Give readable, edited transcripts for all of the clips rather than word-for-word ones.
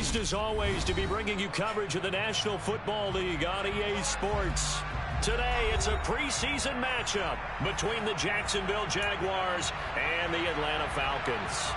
Pleased as always to be bringing you coverage of the National Football League on EA Sports. Today, it's a preseason matchup between the Jacksonville Jaguars and the Atlanta Falcons.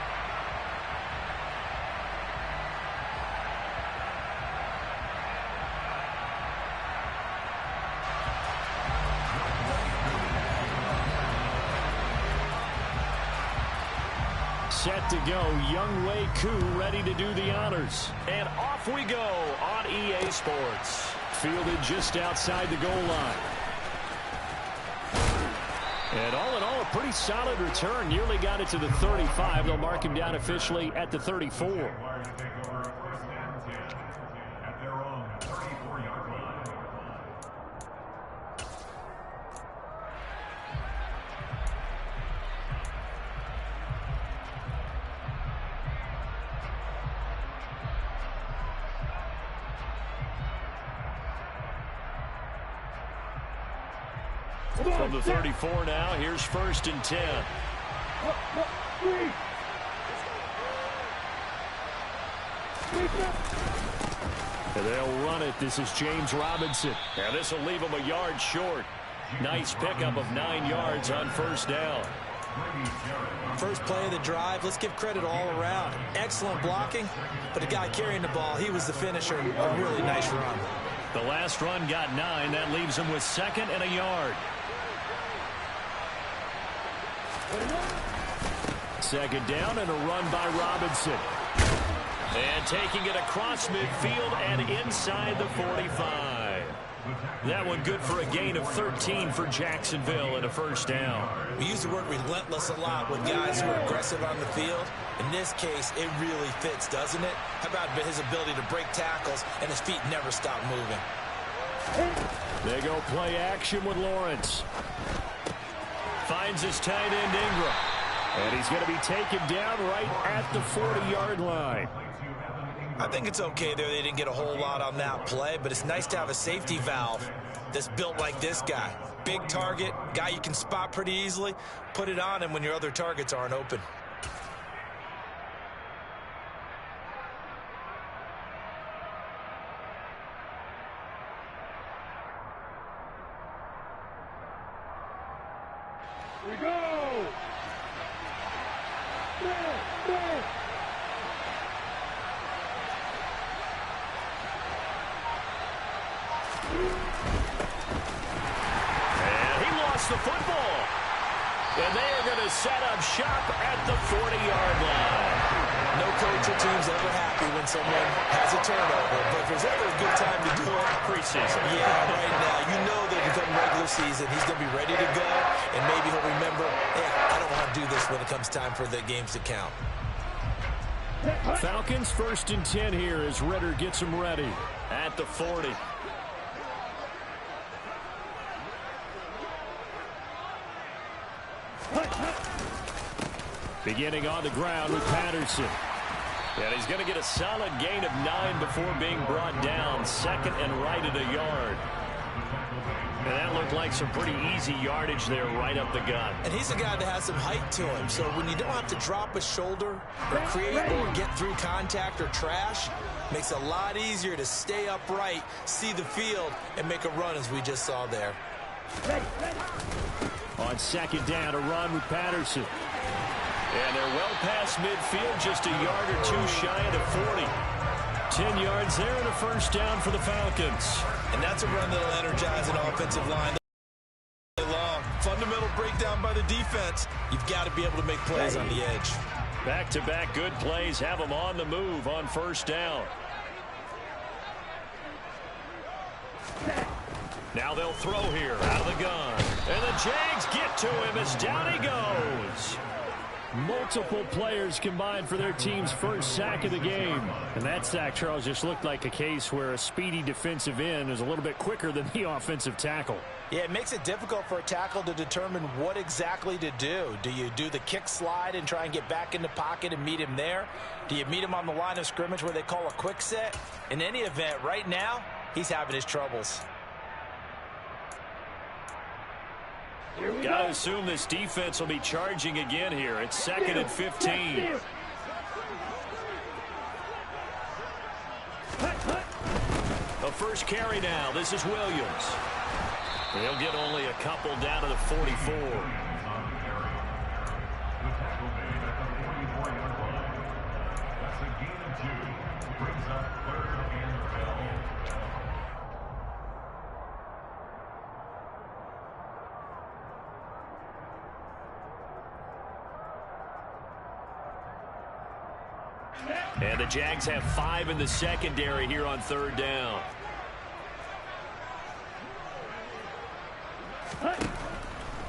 Set to go, Young Wei Koo ready to do the honors. And off we go on EA Sports. Fielded just outside the goal line. And all in all, a pretty solid return. Nearly got it to the 35. They'll mark him down officially at the 34. From the 34 now, here's 1st and 10. And they'll run it. This is James Robinson. Now this will leave him a yard short. Nice pickup of 9 yards on 1st down. First play of the drive, let's give credit all around. Excellent blocking, but the guy carrying the ball, he was the finisher. A really nice run. The last run got 9. That leaves him with 2nd and a yard. 2nd down and a run by Robinson. And taking it across midfield and inside the 45. That one good for a gain of 13 for Jacksonville and a 1st down. We use the word relentless a lot with guys who are aggressive on the field. In this case, it really fits, doesn't it? How about his ability to break tackles and his feet never stop moving? They go play action with Lawrence. Finds his tight end Ingram. And he's going to be taken down right at the 40-yard line. I think it's okay there. They didn't get a whole lot on that play, but it's nice to have a safety valve that's built like this guy. Big target, guy you can spot pretty easily. Put it on him when your other targets aren't open. Here we go! And he lost the football. And they are going to set up shop at the 40-yard line. No coach or team's ever happy when someone has a turnover, but if there's ever a good time to do it, preseason. Yeah, right now. You know that come regular season, he's going to be ready to go, and maybe he'll remember, yeah, I don't want to do this when it comes time for the games to count. Falcons 1st and 10 here as Ritter gets them ready at the 40. Beginning on the ground with Patterson. And he's going to get a solid gain of 9 before being brought down. 2nd and right at a yard. And that looked like some pretty easy yardage there right up the gut. And he's a guy that has some height to him. So when you don't have to drop a shoulder or create or get through contact or trash, makes it a lot easier to stay upright, see the field, and make a run as we just saw there. On 2nd down, a run with Patterson. And they're well past midfield, just a yard or 2 shy of the 40. 10 yards there and a 1st down for the Falcons. And that's a run that'll energize an offensive line. Long. Fundamental breakdown by the defense. You've got to be able to make plays on the edge. Back-to-back good plays have them on the move on 1st down. Now they'll throw here out of the gun. And the Jags get to him as down he goes. Multiple players combined for their team's 1st sack of the game. And that sack, Charles, just looked like a case where a speedy defensive end is a little bit quicker than the offensive tackle. Yeah, it makes it difficult for a tackle to determine what exactly to do. Do you do the kick slide and try and get back in the pocket and meet him there? Do you meet him on the line of scrimmage where they call a quick set? In any event, right now, he's having his troubles. Got to assume this defense will be charging again here. It's 2nd and 15. first carry now. This is Williams. He'll get only a couple down to the 44. And the Jags have 5 in the secondary here on third down.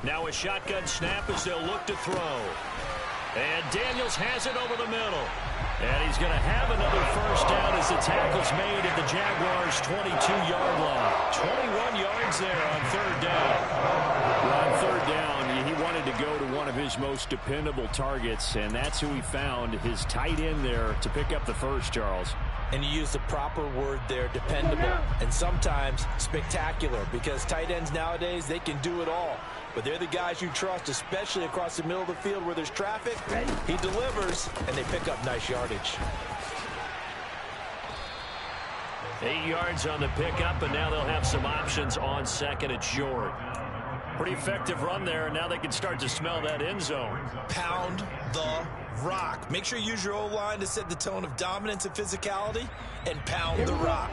Now a shotgun snap as they'll look to throw. And Daniels has it over the middle. And he's going to have another first down as the tackle's made at the Jaguars' 22-yard line. 21 yards there on third down. Well, on third down, he wanted to go to one of his most dependable targets, and that's who he found, his tight end there, to pick up the first, Charles. And you use the proper word there, dependable, and sometimes spectacular, because tight ends nowadays, they can do it all. But they're the guys you trust, especially across the middle of the field where there's traffic. He delivers, and they pick up nice yardage. 8 yards on the pickup, and now they'll have some options on second and short. Pretty effective run there, and now they can start to smell that end zone. Pound the rock. Make sure you use your O-line to set the tone of dominance and physicality, and pound the rock.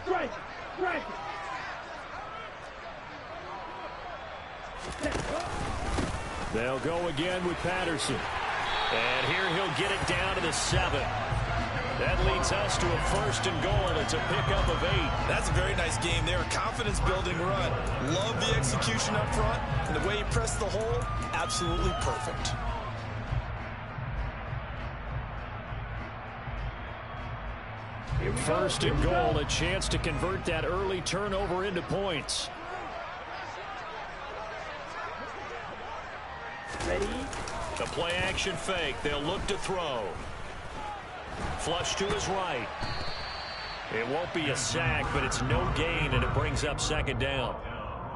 Strike! They'll go again with Patterson. And here he'll get it down to the 7. That leads us to a first and goal, and it's a pickup of 8. That's a very nice game there. A confidence-building run. Love the execution up front, and the way he pressed the hole, absolutely perfect. First and goal, a chance to convert that early turnover into points. Ready? The play-action fake. They'll look to throw. Flush to his right. It won't be a sack, but it's no gain, and it brings up second down.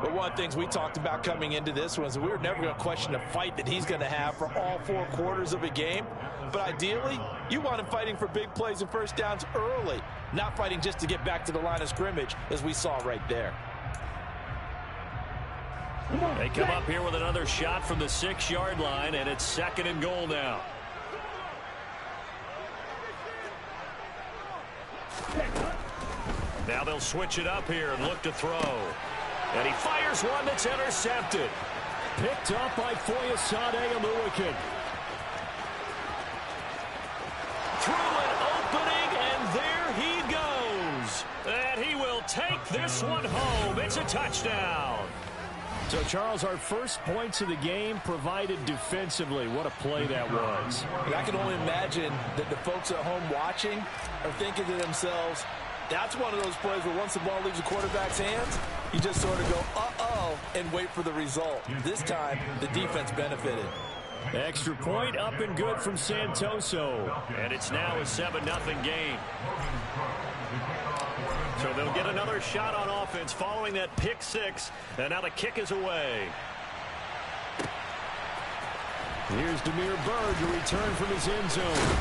But one of the things we talked about coming into this was we were never going to question the fight that he's going to have for all 4 quarters of a game. But ideally, you want him fighting for big plays and first downs early, not fighting just to get back to the line of scrimmage, as we saw right there. They come up here with another shot from the 6-yard line, and it's second and goal now. Now they'll switch it up here and look to throw. And he fires one that's intercepted. Picked up by Foyesade Aluakin. Through an opening, and there he goes. And he will take this one home. It's a touchdown. So, Charles, our first points of the game provided defensively. What a play that was. And I can only imagine that the folks at home watching are thinking to themselves, that's one of those plays where once the ball leaves the quarterback's hands, you just sort of go, uh-oh, and wait for the result. This time, the defense benefited. Extra point up and good from Santoso. And it's now a 7-0 game. So they'll get another shot on offense following that pick 6. And now the kick is away. Here's Demir Bird to return from his end zone.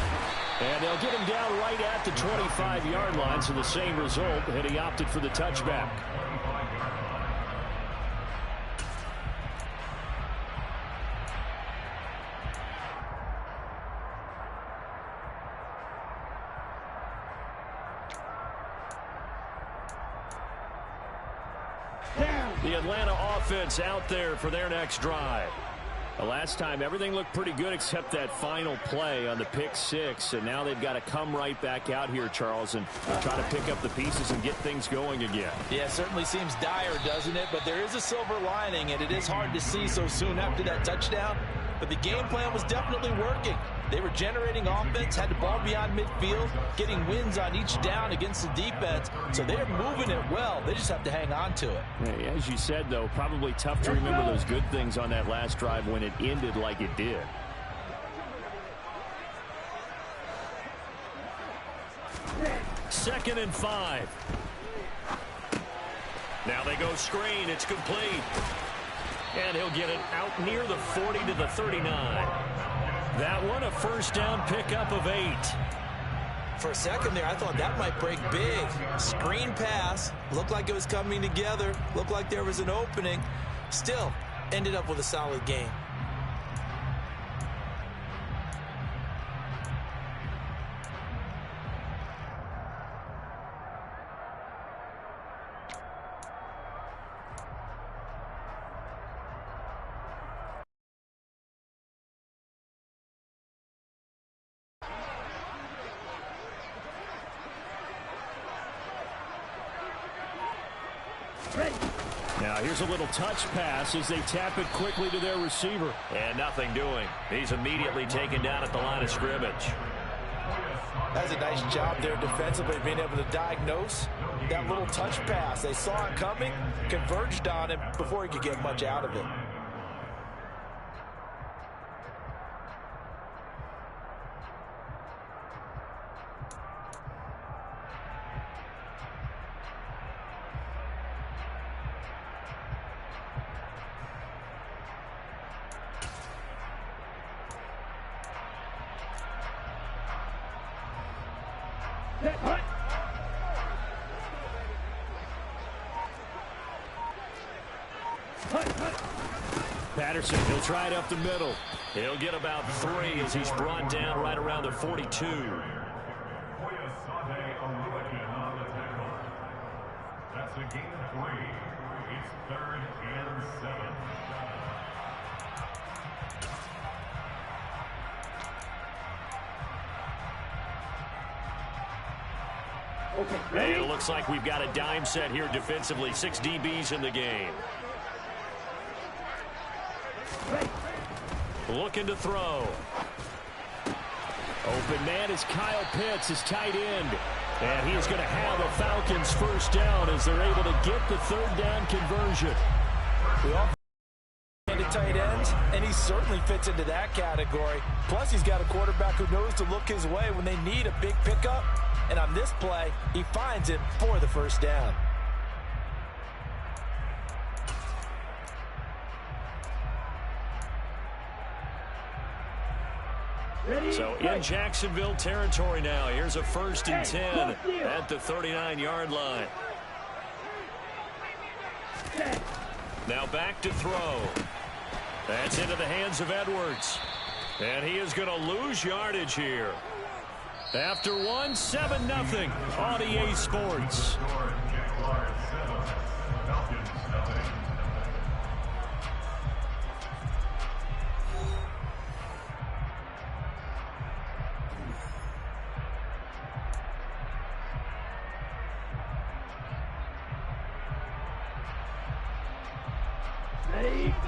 And they'll get him down right at the 25-yard line, so the same result, and he opted for the touchback. The Atlanta offense out there for their next drive. The last time, everything looked pretty good except that final play on the pick 6. And now they've got to come right back out here, Charles, and try to pick up the pieces and get things going again. Yeah, it certainly seems dire, doesn't it? But there is a silver lining, and it is hard to see so soon after that touchdown. But the game plan was definitely working. They were generating offense, had the ball beyond midfield, getting wins on each down against the defense. So they're moving it well. They just have to hang on to it. Hey, as you said, though, probably tough to remember those good things on that last drive when it ended like it did. Second and 5. Now they go screen. It's complete. And he'll get it out near the 40 to the 39. That one a first down pickup of 8. For a second there, I thought that might break big. Screen pass. Looked like it was coming together. Looked like there was an opening. Still, ended up with a solid game. Now here's a little touch pass as they tap it quickly to their receiver. And nothing doing. He's immediately taken down at the line of scrimmage. That's a nice job there defensively, being able to diagnose that little touch pass. They saw it coming, converged on him before he could get much out of it. Patterson, he'll try it up the middle. He'll get about 3 as he's brought down right around the 42. That's a gain of 3. It's 3rd and 7. Okay, it looks like we've got a dime set here defensively. 6 DBs in the game. Looking to throw. Open man is Kyle Pitts, his tight end. And he is going to have a Falcons first down as they're able to get the 3rd down conversion. We all tight ends, and he certainly fits into that category. Plus, he's got a quarterback who knows to look his way when they need a big pickup. And on this play, he finds it for the first down. So in Jacksonville territory now. Here's a 1st and 10 at the 39-yard line. Now back to throw. That's into the hands of Edwards. And he is going to lose yardage here. After 1, 7-0 on EA Sports.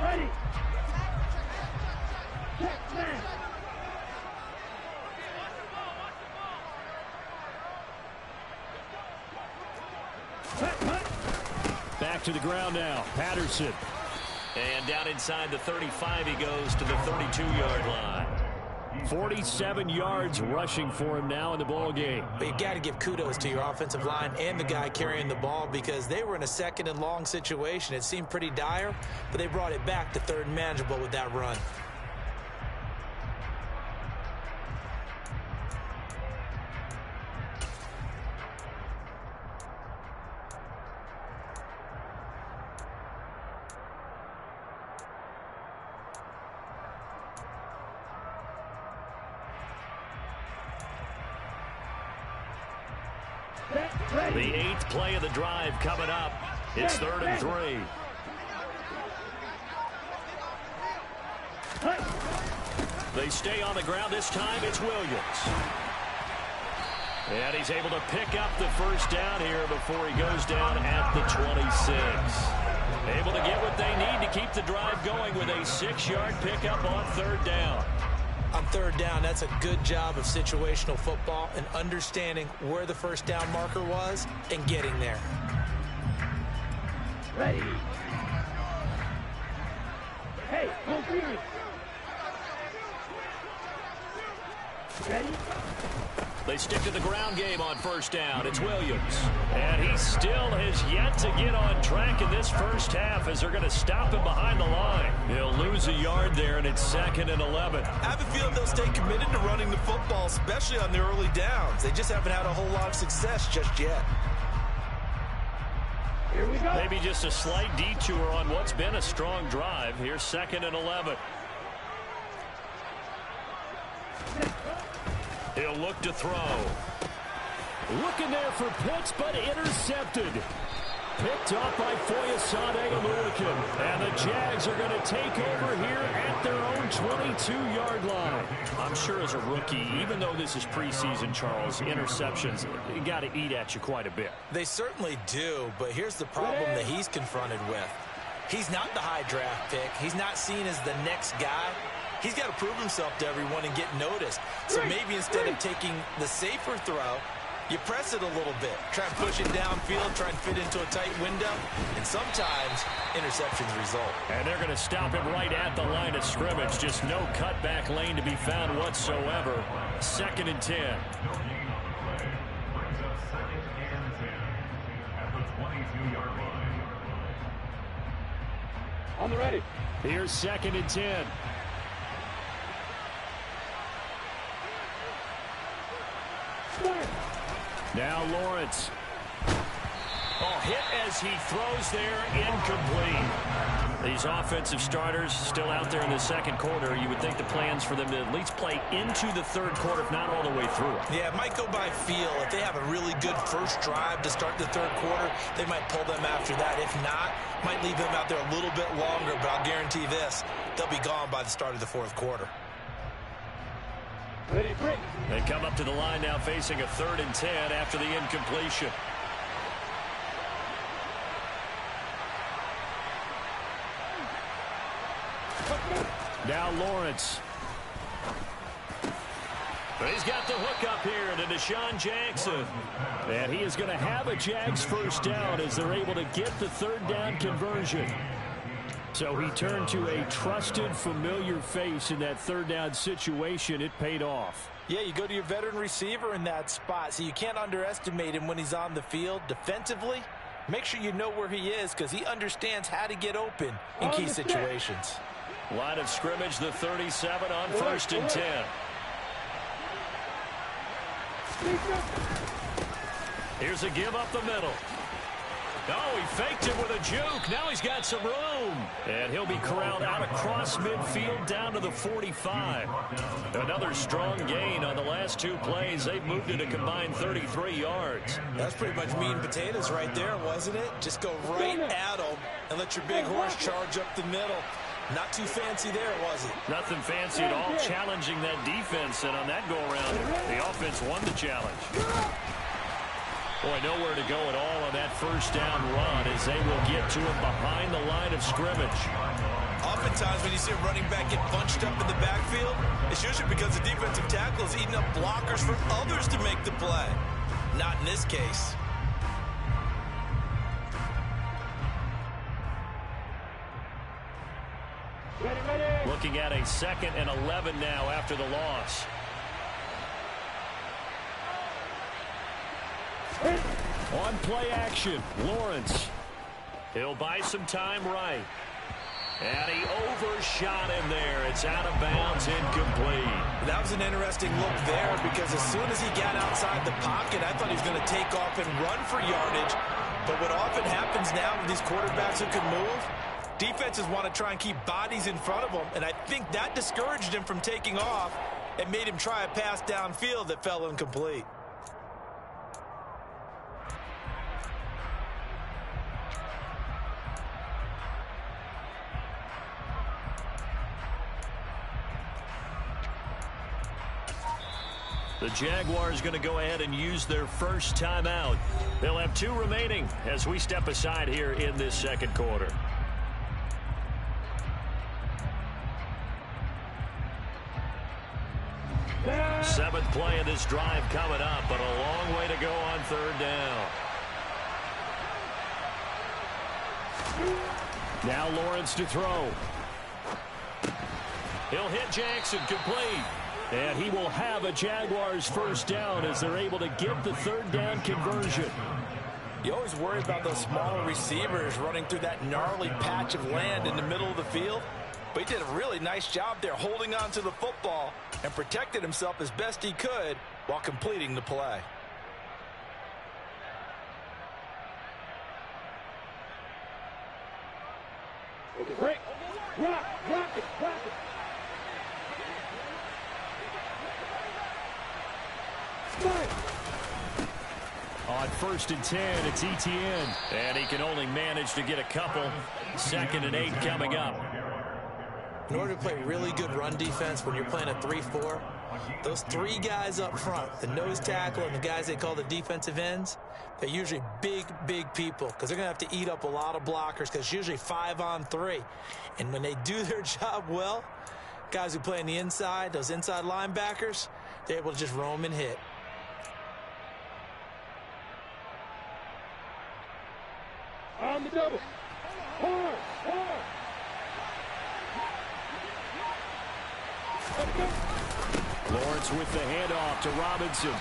Ready. Check man. Back to the ground now. Patterson. And down inside the 35 he goes to the 32-yard line. 47 yards rushing for him now in the ball game. But you got to give kudos to your offensive line and the guy carrying the ball because they were in a 2nd and long situation. It seemed pretty dire, but they brought it back to 3rd and manageable with that run. The 8th play of the drive coming up. It's 3rd and 3. They stay on the ground. This time it's Williams. And he's able to pick up the first down here before he goes down at the 26. Able to get what they need to keep the drive going with a 6-yard pickup on 3rd down. On 3rd down, that's a good job of situational football and understanding where the first down marker was and getting there. Ready. Hey, go green. Ready. They stick to the ground game on first down. It's Williams. And he still has yet to get on track in this first half as they're going to stop him behind the line. He'll lose a yard there, and it's 2nd and 11. I have a feeling they'll stay committed to running the football, especially on the early downs. They just haven't had a whole lot of success just yet. Here we go. Maybe just a slight detour on what's been a strong drive. Here's 2nd and 11. He'll look to throw. Looking there for Pitts, but intercepted. Picked up by Foyesade Oluwaseun. And the Jags are going to take over here at their own 22-yard line. I'm sure as a rookie, even though this is preseason, Charles, interceptions, you got to eat at you quite a bit. They certainly do, but here's the problem that he's confronted with. He's not the high draft pick. He's not seen as the next guy. He's got to prove himself to everyone and get noticed. So maybe instead of taking the safer throw, you press it a little bit. Try and push it downfield, try and fit into a tight window. And sometimes interceptions result. And they're going to stop him right at the line of scrimmage. Just no cutback lane to be found whatsoever. 2nd and 10. Brings up 2nd and 10 at the 22-yard line. On the ready. Here's 2nd and 10. Now Lawrence. Oh, hit as he throws there, incomplete. These offensive starters still out there in the second quarter. You would think the plans for them to at least play into the third quarter, if not all the way through. Yeah, it might go by feel. If they have a really good first drive to start the third quarter, they might pull them after that. If not, might leave them out there a little bit longer, but I'll guarantee this, they'll be gone by the start of the fourth quarter. Ready, break. They come up to the line now facing a 3rd and 10 after the incompletion. Now Lawrence. But he's got the hook up here to Deshaun Jackson. And he is going to have a Jags first down as they're able to get the 3rd down conversion. So he turned to a trusted, familiar face in that 3rd down situation. It paid off. Yeah, you go to your veteran receiver in that spot, so you can't underestimate him when he's on the field defensively. Make sure you know where he is because he understands how to get open in key situations. Line of scrimmage, the 37 on 1st and 10. Here's a give up the middle. Oh, he faked it with a juke. Now he's got some room. And he'll be corralled out across midfield down to the 45. Another strong gain on the last 2 plays. They've moved it a combined 33 yards. That's pretty much meat and potatoes right there, wasn't it? Just go right at them and let your big horse charge up the middle. Not too fancy there, was it? Nothing fancy at all. Challenging that defense, and on that go-around, the offense won the challenge. Boy, nowhere to go at all on that first down run as they will get to him behind the line of scrimmage. Oftentimes when you see a running back get bunched up in the backfield, it's usually because the defensive tackle is eating up blockers for others to make the play. Not in this case. Ready, ready. Looking at a 2nd and 11 now after the loss. On play action, Lawrence. He'll buy some time right. And he overshot him there. It's out of bounds, incomplete. That was an interesting look there because as soon as he got outside the pocket, I thought he was going to take off and run for yardage. But what often happens now with these quarterbacks who can move, defenses want to try and keep bodies in front of them, and I think that discouraged him from taking off and made him try a pass downfield that fell incomplete. The Jaguars going to go ahead and use their first timeout. They'll have 2 remaining as we step aside here in this second quarter. Seventh play of this drive coming up, but a long way to go on 3rd down. Now Lawrence to throw. He'll hit Jackson, complete. And he will have a Jaguars first down as they're able to get the third down conversion. You always worry about those smaller receivers running through that gnarly patch of land in the middle of the field. But he did a really nice job there holding on to the football and protected himself as best he could while completing the play. Break. Rock it. On 1st and 10, it's ETN. And he can only manage to get a couple. 2nd and 8 coming up. In order to play really good run defense when you're playing a 3-4, those 3 guys up front, the nose tackle and the guys they call the defensive ends, they're usually big people because they're going to have to eat up a lot of blockers because it's usually 5-on-3. And when they do their job well, guys who play on the inside, those inside linebackers, they're able to just roam and hit. On the double. Hard. Lawrence with the handoff to Robinson.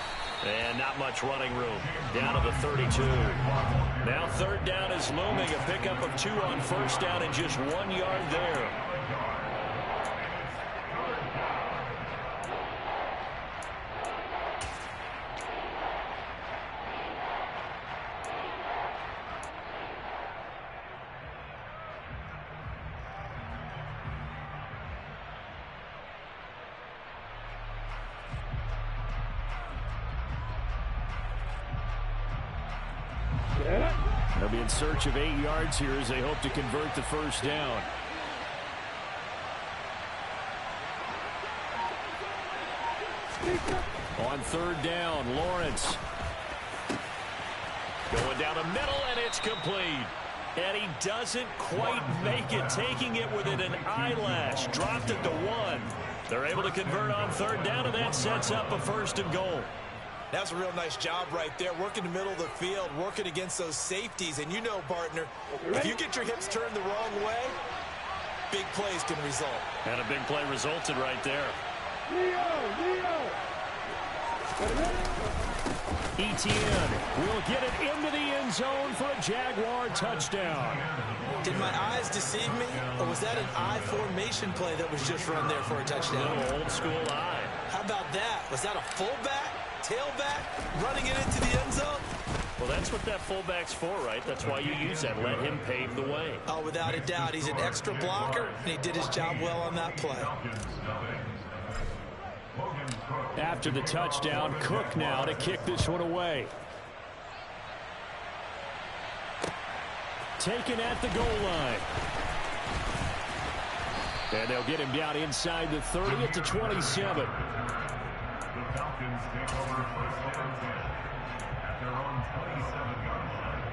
And not much running room. Down to the 32. Now 3rd down is looming. A pickup of 2 on 1st down and just 1 yard there. They'll be in search of 8 yards here as they hope to convert the first down. On 3rd down, Lawrence. Going down the middle, and it's complete. And he doesn't quite make it, taking it within an eyelash. Dropped it to 1. They're able to convert on 3rd down, and that sets up a 1st and goal. That's a real nice job right there, working the middle of the field, working against those safeties. And you know, partner, if you get your hips turned the wrong way, big plays can result. And a big play resulted right there. Leo. ETN will get it into the end zone for a Jaguar touchdown. Did my eyes deceive me, or was that an I formation play that was just run there for a touchdown? Little old school eye. How about that? Was that a fullback, tailback, running it into the end zone? Well, that's what that fullback's for, right? That's why you use that. Let him pave the way. Oh, without a doubt. He's an extra blocker, and he did his job well on that play. After the touchdown, Cook now to kick this one away. Taken at the goal line. And they'll get him down inside the 30 at the 27. The Falcons take over 1st and 10 at their own 27-yard line.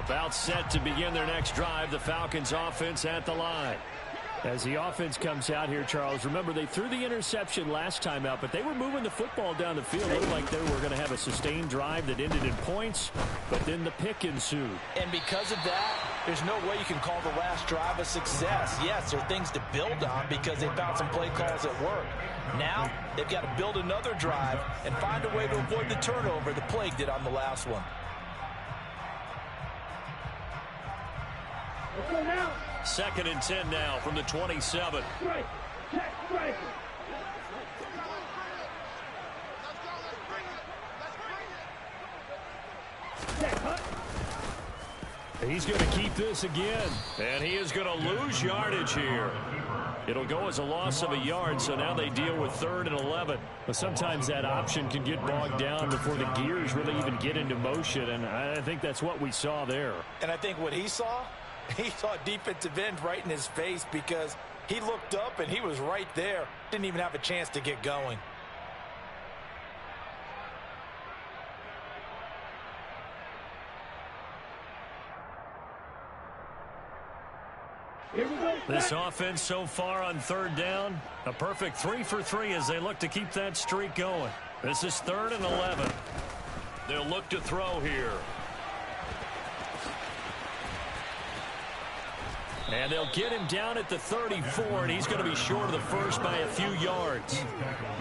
About set to begin their next drive, the Falcons offense at the line. As the offense comes out here, Charles, remember they threw the interception last time out, but they were moving the football down the field. It looked like they were going to have a sustained drive that ended in points, but then the pick ensued. And because of that, there's no way you can call the last drive a success. Yes, there are things to build on because they found some play calls at work. Now, they've got to build another drive and find a way to avoid the turnover the Plague did on the last one. Let's go now. 2nd and 10 now from the 27. Strike. Check, strike. Check, huh? He's going to keep this again, and he is going to lose yardage here. It'll go as a loss of a yard, so now they deal with 3rd and 11. But sometimes that option can get bogged down before the gears really even get into motion, and I think that's what we saw there. And I think what he saw a defensive end right in his face because he looked up and he was right there. Didn't even have a chance to get going. Here we go. This offense so far on 3rd down, a perfect 3 for 3 as they look to keep that streak going. This is 3rd and 11. They'll look to throw here. And they'll get him down at the 34, and he's going to be short of the first by a few yards.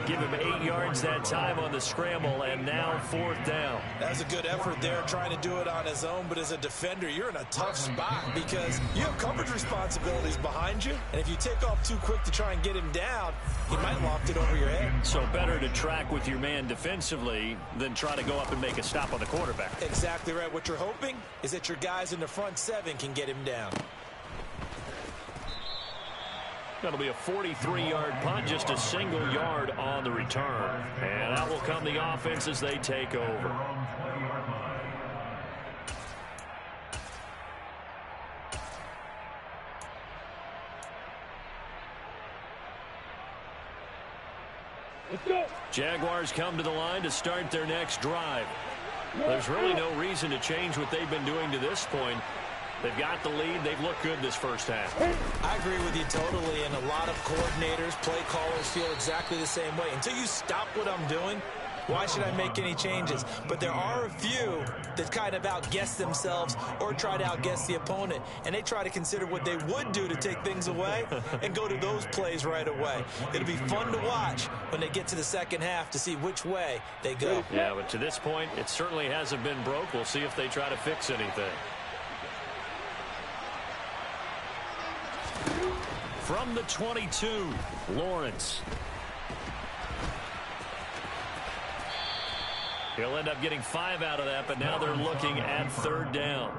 Give him 8 yards that time on the scramble, and now 4th down. That's a good effort there, trying to do it on his own, but as a defender, you're in a tough spot because you have coverage responsibilities behind you, and if you take off too quick to try and get him down, he might loft it over your head. So better to track with your man defensively than try to go up and make a stop on the quarterback. Exactly right. What you're hoping is that your guys in the front 7 can get him down. That'll be a 43-yard punt, just a single yard on the return. And out will come the offense as they take over. Let's go. Jaguars come to the line to start their next drive. There's really no reason to change what they've been doing to this point. They've got the lead. They've looked good this first half. I agree with you totally, and a lot of coordinators, play callers feel exactly the same way. Until you stop what I'm doing, why should I make any changes? But there are a few that kind of outguess themselves or try to outguess the opponent, and they try to consider what they would do to take things away and go to those plays right away. It'll be fun to watch when they get to the second half to see which way they go. Yeah, but to this point, it certainly hasn't been broke. We'll see if they try to fix anything. From the 22, Lawrence. He'll end up getting 5 out of that, but now they're looking at 3rd down.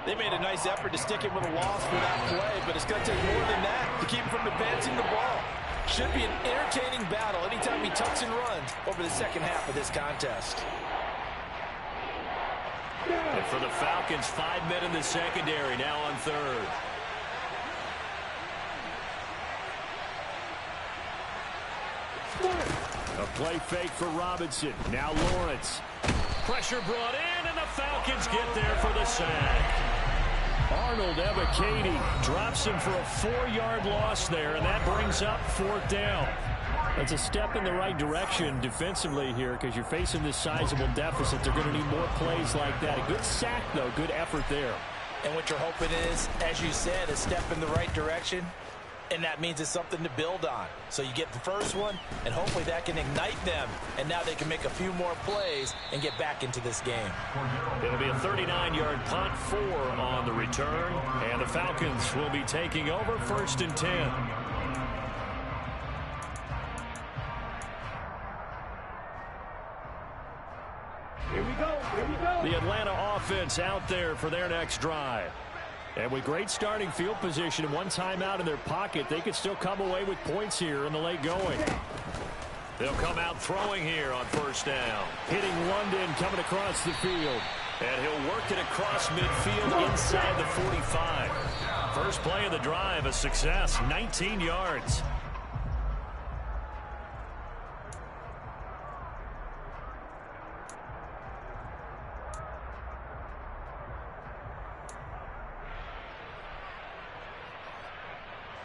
They made a nice effort to stick him with a loss for that play, but it's going to take more than that to keep him from advancing the ball. Should be an entertaining battle anytime he tucks and runs over the second half of this contest. And for the Falcons, 5 men in the secondary, now on 3rd. A play fake for Robinson. Now Lawrence. Pressure brought in, and the Falcons get there for the sack. Arnold Ebiketie drops him for a 4-yard loss there, and that brings up 4th down. That's a step in the right direction defensively here because you're facing this sizable deficit. They're going to need more plays like that. A good sack, though. Good effort there. And what you're hoping is, as you said, a step in the right direction. And that means it's something to build on. So you get the first one, and hopefully that can ignite them. And now they can make a few more plays and get back into this game. It'll be a 39-yard punt, 4 on the return. And the Falcons will be taking over 1st and 10. Here we go. Here we go. The Atlanta offense out there for their next drive. And with great starting field position and 1 timeout in their pocket, they could still come away with points here in the late going. They'll come out throwing here on 1st down. Hitting London coming across the field. And he'll work it across midfield inside the 45. First play of the drive, a success, 19 yards.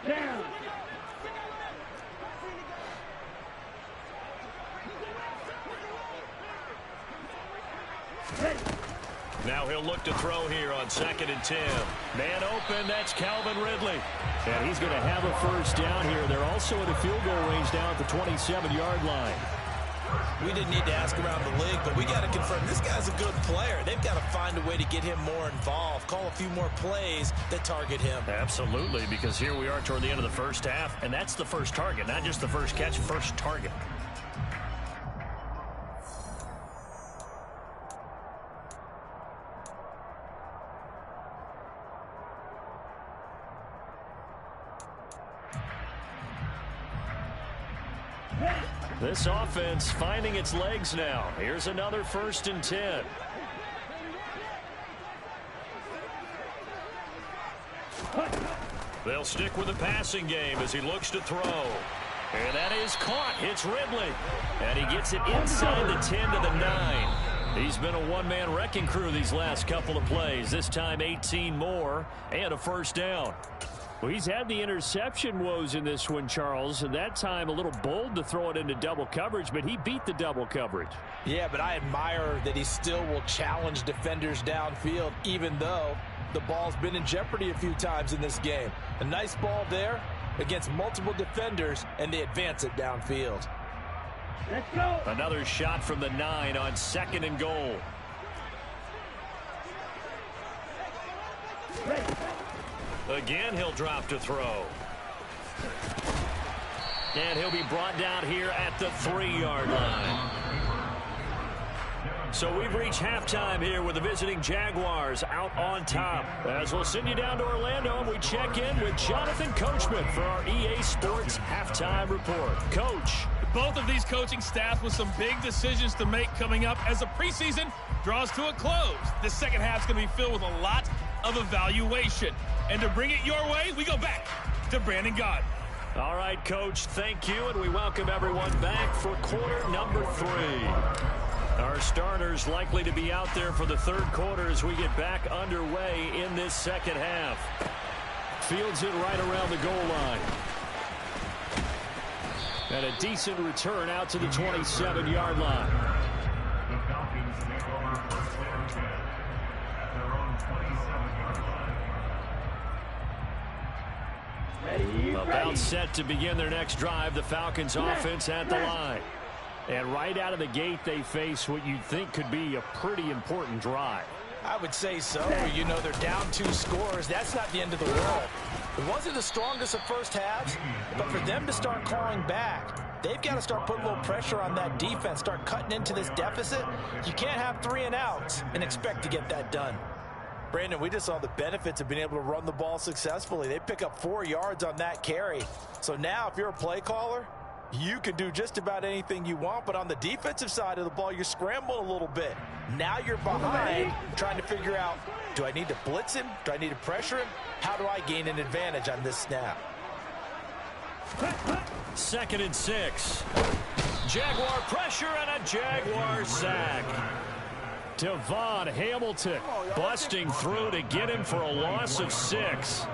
Down. Now he'll look to throw here on 2nd and 10. Man open, that's Calvin Ridley. And he's going to have a 1st down here. They're also at a field goal range down at the 27-yard line. We didn't need to ask around the league, but we got to confirm this guy's a good player. They've got to find a way to get him more involved, call a few more plays that target him. Absolutely, because here we are toward the end of the first half, and that's the first target, not just the first catch, first target. This offense finding its legs now. Here's another 1st and 10. They'll stick with the passing game as he looks to throw. And that is caught. It's Ridley. And he gets it inside the 10 to the 9. He's been a one-man wrecking crew these last couple of plays. This time 18 more and a 1st down. Well, he's had the interception woes in this one, Charles, and that time a little bold to throw it into double coverage, but he beat the double coverage. Yeah, but I admire that he still will challenge defenders downfield, even though the ball's been in jeopardy a few times in this game. A nice ball there against multiple defenders, and they advance it downfield. Let's go. Another shot from the 9 on 2nd and goal. Ready. Again, he'll drop to throw. And he'll be brought down here at the 3-yard line. So we've reached halftime here with the visiting Jaguars out on top. As we'll send you down to Orlando, and we check in with Jonathan Coachman for our EA Sports Halftime Report. Coach. Both of these coaching staffs with some big decisions to make coming up as the preseason draws to a close. The second half is going to be filled with a lot of evaluation. And to bring it your way, we go back to Brandon Gott. All right, Coach, thank you, and we welcome everyone back for quarter number 3. Our starters likely to be out there for the third quarter as we get back underway in this second half. Fields it right around the goal line. And a decent return out to the 27-yard line. The Falcons take over first and 10 at their own 27-yard line. Ready. About set to begin their next drive. The Falcons offense at the line. And right out of the gate, they face what you'd think could be a pretty important drive. I would say so. You know, they're down 2 scores. That's not the end of the world. It wasn't the strongest of first halves, but for them to start clawing back, they've got to start putting a little pressure on that defense, start cutting into this deficit. You can't have 3 and outs and expect to get that done. Brandon, we just saw the benefits of being able to run the ball successfully. They pick up 4 yards on that carry. So now if you're a play caller, you can do just about anything you want, but on the defensive side of the ball, you're scrambling a little bit. Now you're behind, trying to figure out, do I need to blitz him? Do I need to pressure him? How do I gain an advantage on this snap? 2nd and 6. Jaguar pressure and a Jaguar sack. Devon Hamilton busting through to get him for a loss of 6.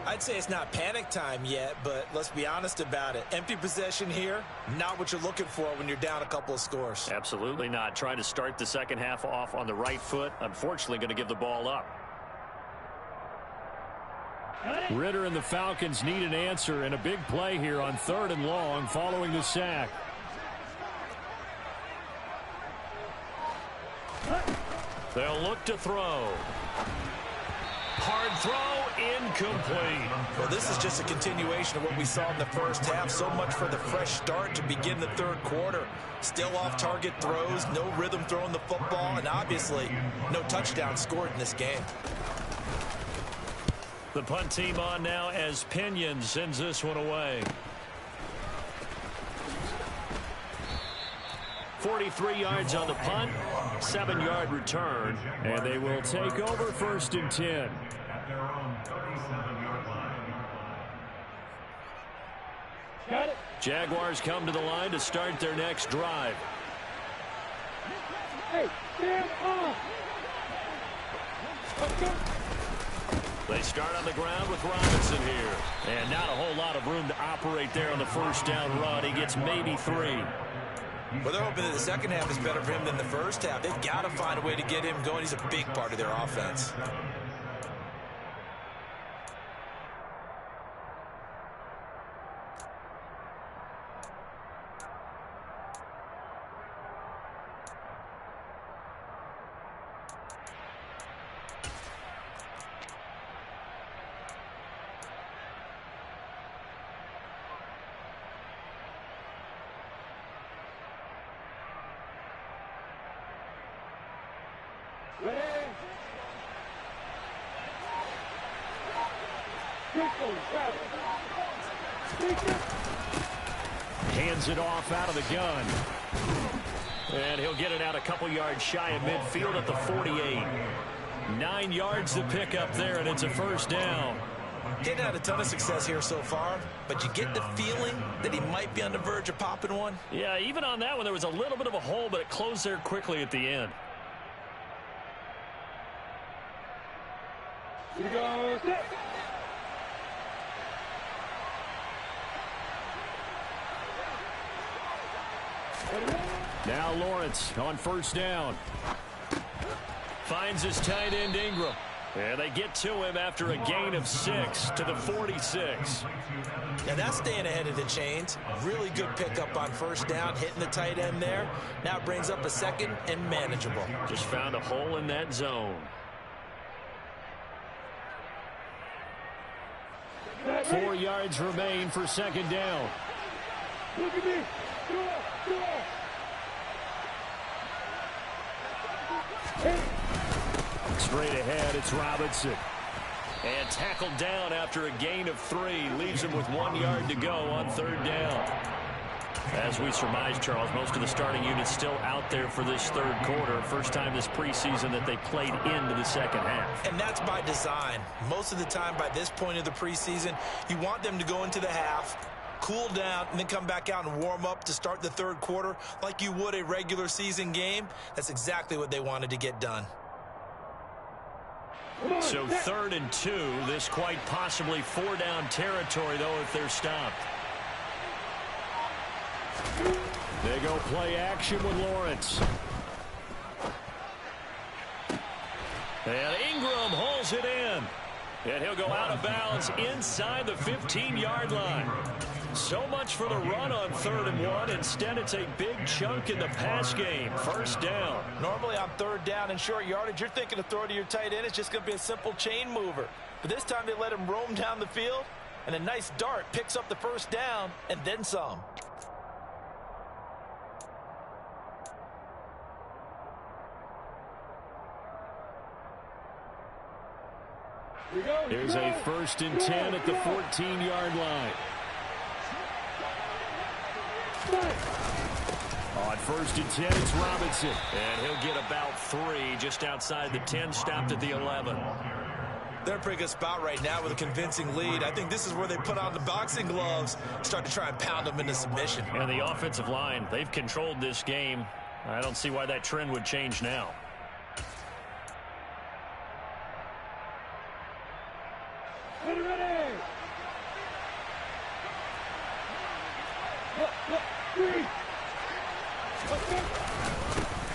I'd say it's not panic time yet, but let's be honest about it. Empty possession here, not what you're looking for when you're down a couple of scores. Absolutely not. Trying to start the second half off on the right foot. Unfortunately, going to give the ball up. Ritter and the Falcons need an answer, and a big play here on 3rd and long following the sack. They'll look to throw. Hard throw, incomplete. Well, this is just a continuation of what we saw in the first half. So much for the fresh start to begin the third quarter. Still off-target throws, no rhythm throwing the football, and obviously no touchdown scored in this game. The punt team on now as Pinion sends this one away. 43 yards on the punt, 7-yard return, and they will take over 1st and 10. At their own 37-yard line. Got it. Jaguars come to the line to start their next drive. Hey, stand off. Let's go. They start on the ground with Robinson here. And not a whole lot of room to operate there on the first down run. He gets maybe 3. Well, they're hoping that the second half is better for him than the first half. They've got to find a way to get him going. He's a big part of their offense. Ready. Pistol, Hands it off out of the gun. And he'll get it out a couple yards shy of midfield at the 48. 9 yards to pick up there, and it's a first down. Didn't have a ton of success here so far, but you get the feeling that he might be on the verge of popping one. Yeah, even on that one, there was a little bit of a hole, but it closed there quickly at the end. Here goes. Now Lawrence on first down. Finds his tight end Ingram. And they get to him after a gain of 6 to the 46. Now that's staying ahead of the chains. Really good pickup on first down, hitting the tight end there. Now it brings up a second and manageable. Just found a hole in that zone. 4 yards remain for second down. Look at me. Straight ahead, it's Robinson. And tackled down after a gain of 3. Leaves him with 1 yard to go on third down. As we surmise, Charles, most of the starting unit's still out there for this third quarter. First time this preseason that they played into the second half. And that's by design. Most of the time by this point of the preseason, you want them to go into the half, cool down, and then come back out and warm up to start the third quarter like you would a regular season game. That's exactly what they wanted to get done. So 3rd and 2. This quite possibly 4-down territory, though, if they're stopped. They go play action with Lawrence. And Ingram hauls it in. And he'll go out of bounds inside the 15-yard line. So much for the run on 3rd and 1. Instead, it's a big chunk in the pass game. First down. Normally on third down and short yardage, you're thinking of throw to your tight end. It's just going to be a simple chain mover. But this time they let him roam down the field, and a nice dart picks up the first down and then some. Here's a 1st and 10 at the 14-yard line. On 1st and 10, it's Robinson. And he'll get about 3 just outside the 10, stopped at the 11. They're in a pretty good spot right now with a convincing lead. I think this is where they put on the boxing gloves, start to try and pound them into submission. And the offensive line, they've controlled this game. I don't see why that trend would change now.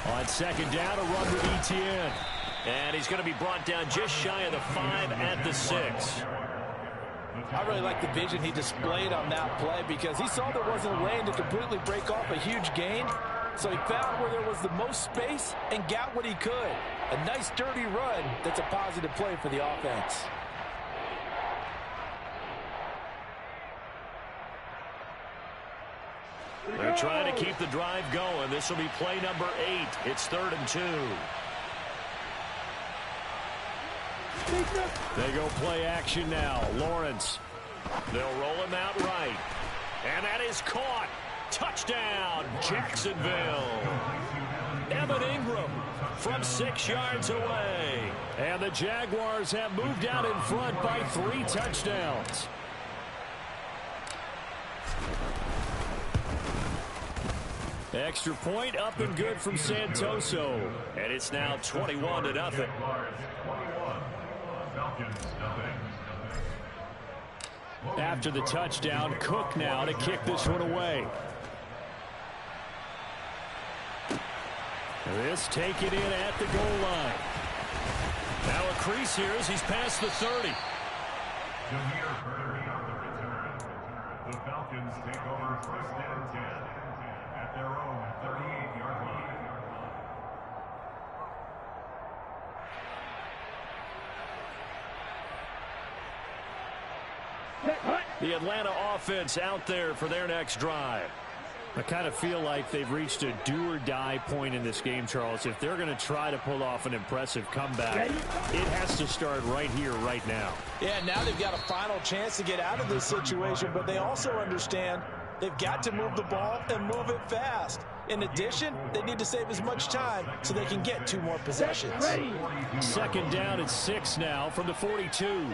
On second down, a run with Etienne. And he's going to be brought down just shy of the 5 at the 6. I really like the vision he displayed on that play because he saw there wasn't a lane to completely break off a huge gain. So he found where there was the most space and got what he could. A nice dirty run that's a positive play for the offense. They're trying to keep the drive going. This will be play number 8. It's 3rd and 2. They go play action now. Lawrence. They'll roll him out right. And that is caught. Touchdown, Jacksonville. Evan Ingram from 6 yards away. And the Jaguars have moved out in front by 3 touchdowns. Extra point up and good from Santoso. And it's now 21-0. After the touchdown, Cook now to kick this one away. This taken in at the goal line. Now a crease here as he's past the 30. The Falcons take over 1st and 10 at their own 38-yard line. The Atlanta offense out there for their next drive. I kind of feel like they've reached a do-or-die point in this game, Charles. If they're going to try to pull off an impressive comeback, it has to start right here, right now. Yeah, now they've got a final chance to get out of this situation, but they also understand they've got to move the ball and move it fast. In addition, they need to save as much time so they can get 2 more possessions. Second down at 6 now from the 42.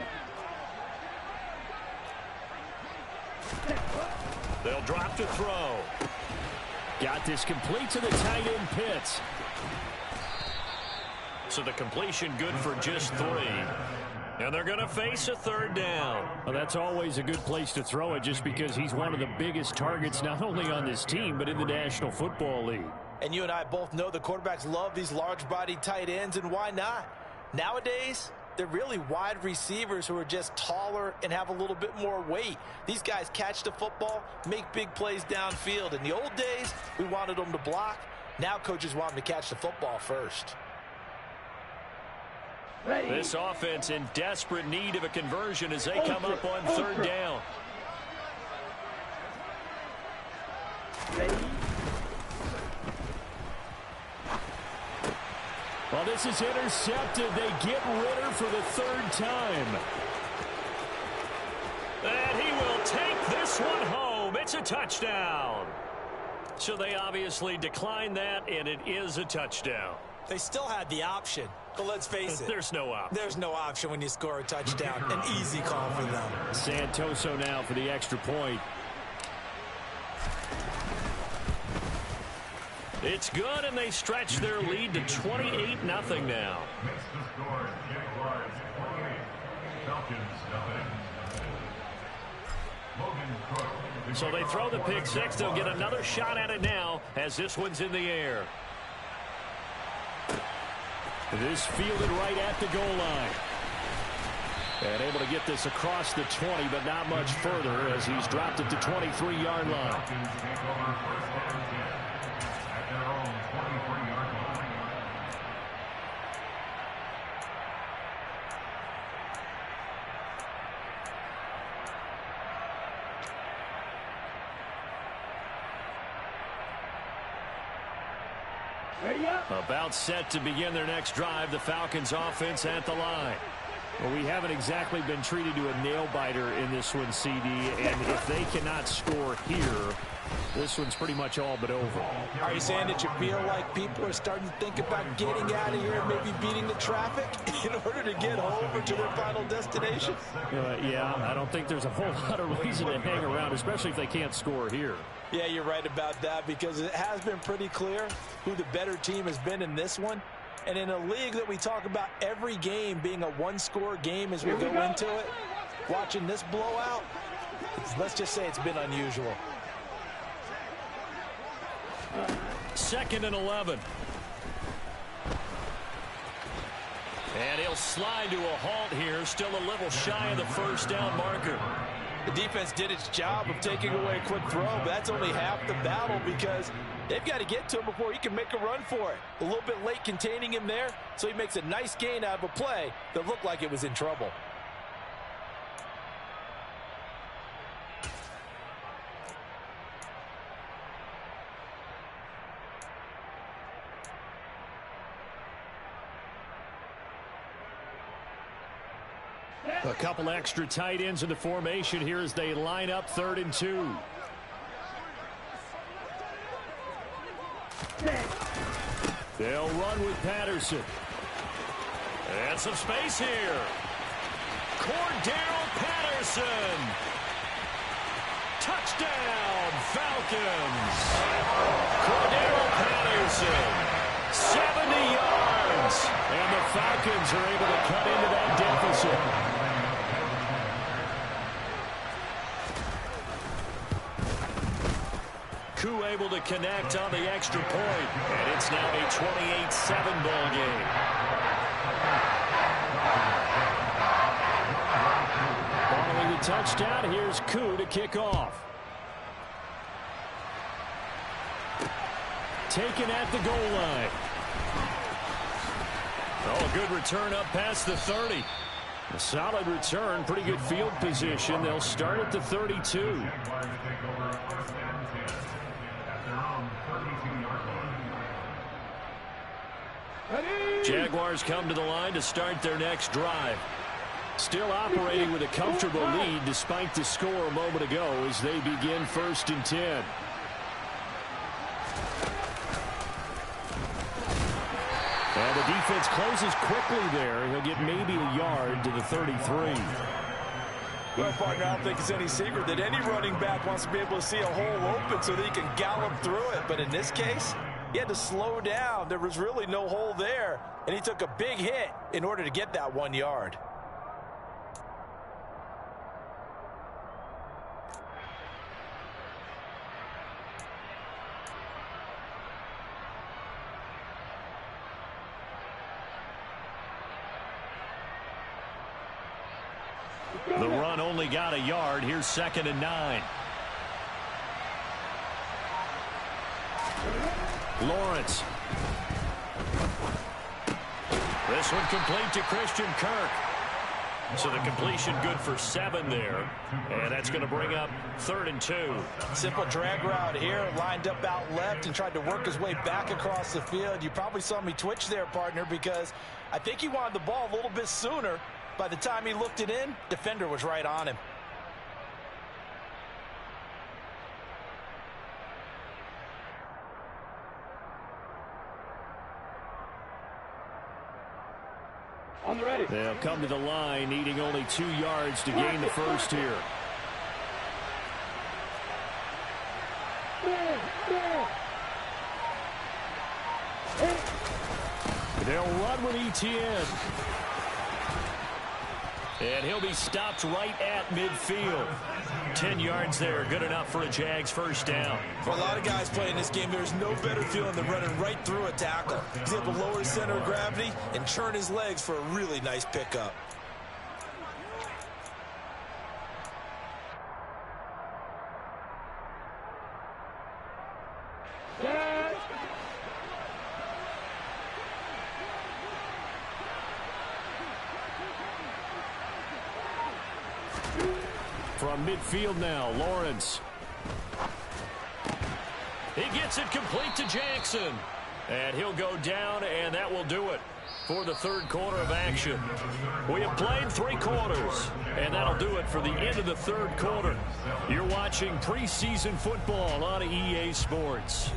They'll drop to throw. Got this complete to the tight end Pitts. So the completion good for just 3. And they're going to face a 3rd down. Well, that's always a good place to throw it just because he's one of the biggest targets not only on this team but in the National Football League. And you and I both know the quarterbacks love these large-bodied tight ends, and why not? Nowadays, they're really wide receivers who are just taller and have a little bit more weight. These guys catch the football, make big plays downfield. In the old days, we wanted them to block. Now coaches want them to catch the football first. This offense in desperate need of a conversion as they come up on third down. Well, this is intercepted. They get Ritter for the third time. And he will take this one home. It's a touchdown. So they obviously declined that, and it is a touchdown. They still had the option, but let's face it. There's no option. There's no option when you score a touchdown. An easy call for them. Santoso now for the extra point. It's good, and they stretch their lead to 28-0 now. Makes the score Jaguars 28, Falcons nothing. Logan Cook. So they throw the pick six. They'll get another shot at it now as this one's in the air. This fielded right at the goal line. And able to get this across the 20, but not much further as he's dropped it to 23-yard line. Falcons take over first and 10 at their own 23-yard line. About set to begin their next drive, the Falcons offense at the line. Well, we haven't exactly been treated to a nail-biter in this one, CD, and if they cannot score here, this one's pretty much all but over. Are you saying that you feel like people are starting to think about getting out of here, maybe beating the traffic in order to get home or to their final destination? Yeah, I don't think there's a whole lot of reason to hang around, especially if they can't score here. Yeah, you're right about that because it has been pretty clear who the better team has been in this one. And in a league that we talk about every game being a one-score game as we go into it, watching this blowout, let's just say it's been unusual. 2nd and 11. And he'll slide to a halt here, still a little shy of the first down marker. The defense did its job of taking away a quick throw, but that's only half the battle because they've got to get to him before he can make a run for it. A little bit late containing him there, so he makes a nice gain out of a play that looked like it was in trouble. A couple extra tight ends in the formation here as they line up 3rd and 2. They'll run with Patterson. And some space here. Cordero Patterson. Touchdown, Falcons. Cordero Patterson. 70 yards. And the Falcons are able to cut into that deficit. Koo able to connect on the extra point, and it's now a 28-7 ball game. Following the touchdown, here's Koo to kick off. Taken at the goal line. Oh, a good return up past the 30. A solid return, pretty good field position. They'll start at the 32. Jaguars come to the line to start their next drive. Still operating with a comfortable lead despite the score a moment ago as they begin 1st and 10. And the defense closes quickly there. He'll get maybe a yard to the 33. Well, partner, I don't think it's any secret that any running back wants to be able to see a hole open so that he can gallop through it. But in this case, he had to slow down. There was really no hole there, and he took a big hit in order to get that 1 yard. The run only got a yard. Here's 2nd and 9. Lawrence. This one complete to Christian Kirk. So the completion good for 7 there. And that's going to bring up 3rd and 2. Simple drag route here. Lined up out left and tried to work his way back across the field. You probably saw me twitch there, partner, because I think he wanted the ball a little bit sooner. By the time he looked it in, defender was right on him. On the ready. They'll come to the line, needing only 2 yards to gain the first here. They'll run with ETN. And he'll be stopped right at midfield. 10 yards there, good enough for a Jags first down. For a lot of guys playing this game, there's no better feeling than running right through a tackle. He's able to lower his center of gravity and churn his legs for a really nice pickup. From midfield now, Lawrence. He gets it complete to Jackson. And he'll go down, and that will do it for the 3rd quarter of action. We have played 3 quarters, and that'll do it for the end of the 3rd quarter. You're watching preseason football on EA Sports.